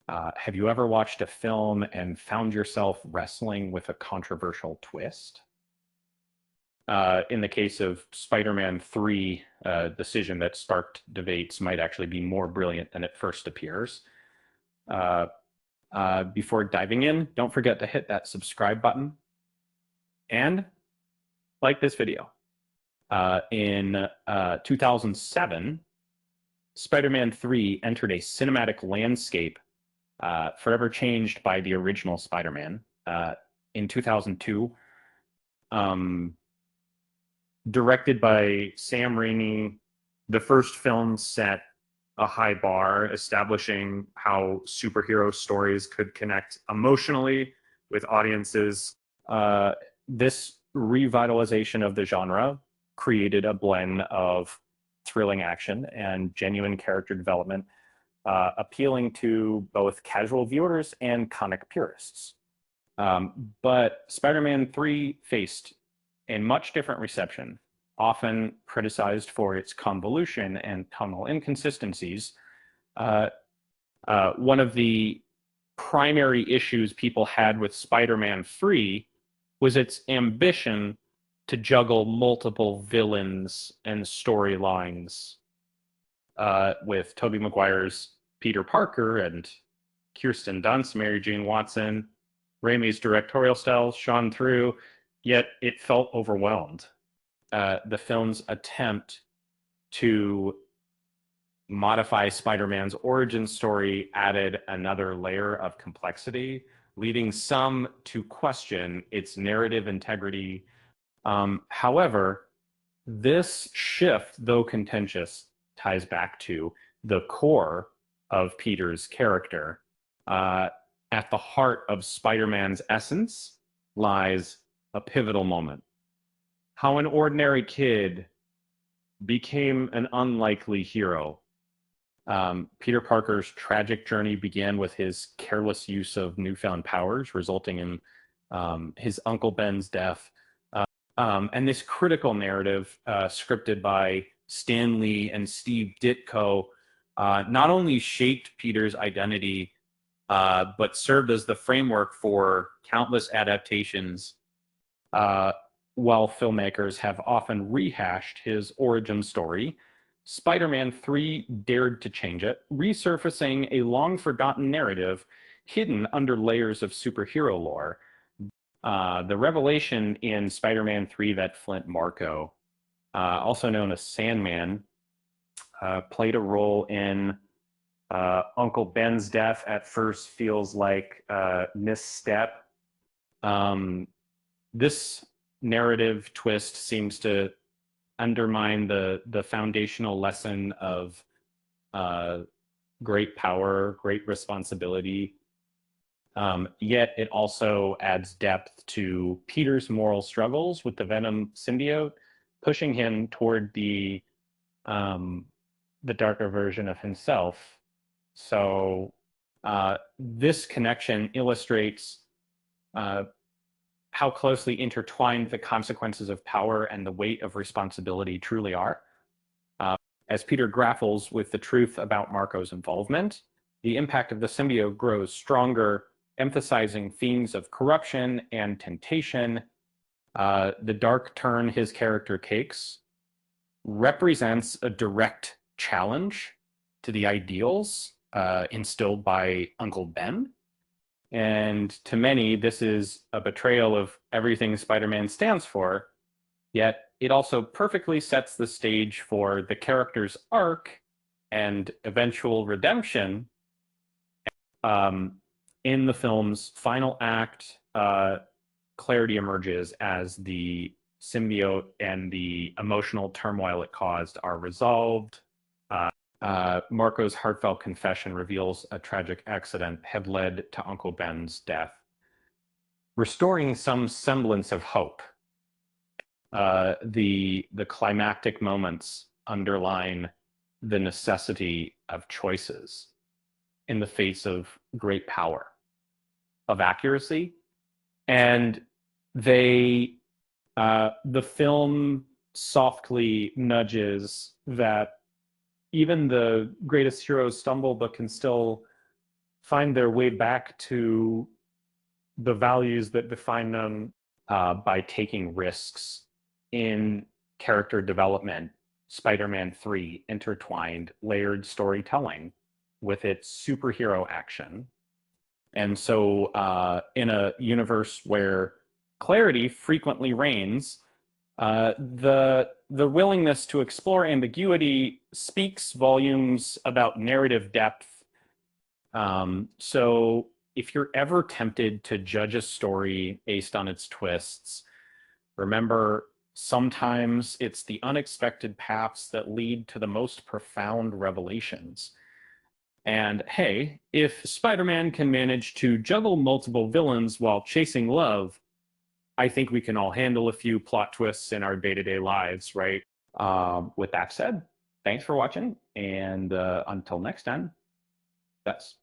Have you ever watched a film and found yourself wrestling with a controversial twist? In the case of Spider-Man 3, decision that sparked debates might actually be more brilliant than it first appears. Uh, Before diving in, don't forget to hit that subscribe button and like this video. In 2007, Spider-Man 3 entered a cinematic landscape forever changed by the original Spider-Man. In 2002, um, directed by Sam Raimi, the first film set a high bar, establishing how superhero stories could connect emotionally with audiences. This revitalization of the genre created a blend of thrilling action and genuine character development, appealing to both casual viewers and comic purists. But Spider-Man 3 faced a much different reception, often criticized for its convolution and tonal inconsistencies. Uh, One of the primary issues people had with Spider-Man 3 was its ambition to juggle multiple villains and storylines, with Tobey Maguire's Peter Parker and Kirsten Dunst, Mary Jane Watson, Raimi's directorial style shone through, yet it felt overwhelmed. The film's attempt to modify Spider-Man's origin story added another layer of complexity, leading some to question its narrative integrity. However, this shift, though contentious, ties back to the core of Peter's character. Uh, at the heart of Spider-Man's essence lies a pivotal moment. How an ordinary kid became an unlikely hero. Peter Parker's tragic journey began with his careless use of newfound powers, resulting in his Uncle Ben's death. And this critical narrative, scripted by Stan Lee and Steve Ditko, not only shaped Peter's identity, but served as the framework for countless adaptations, uh, while filmmakers have often rehashed his origin story. Spider-Man 3 dared to change it, resurfacing a long-forgotten narrative hidden under layers of superhero lore. The revelation in Spider-Man 3 that Flint Marko, also known as Sandman, played a role in Uncle Ben's death at first feels like a misstep. Um, this narrative twist seems to undermine the foundational lesson of uh, great power, great responsibility. Yet it also adds depth to Peter's moral struggles with the Venom symbiote, pushing him toward um, the darker version of himself. So this connection illustrates uh, how closely intertwined the consequences of power and the weight of responsibility truly are. Uh, as Peter grapples with the truth about Marco's involvement, the impact of the symbiote grows stronger, emphasizing themes of corruption and temptation. The dark turn his character takes represents a direct challenge to the ideals instilled by Uncle Ben. And to many, this is a betrayal of everything Spider-Man stands for, yet it also perfectly sets the stage for the character's arc and eventual redemption. Um, in the film's final act, clarity emerges as the symbiote and the emotional turmoil it caused are resolved. Marco's heartfelt confession reveals a tragic accident had led to Uncle Ben's death, restoring some semblance of hope. The climactic moments underline the necessity of choices in the face of great power, of accuracy, and they the film softly nudges that even the greatest heroes stumble, but can still find their way back to the values that define them by taking risks in character development. Spider-Man 3 intertwined layered storytelling with its superhero action. And so, in a universe where clarity frequently reigns, the willingness to explore ambiguity speaks volumes about narrative depth. So if you're ever tempted to judge a story based on its twists, remember sometimes it's the unexpected paths that lead to the most profound revelations. And hey, if Spider-Man can manage to juggle multiple villains while chasing love, I think we can all handle a few plot twists in our day-to-day lives, right? With that said, thanks for watching, and until next time, that's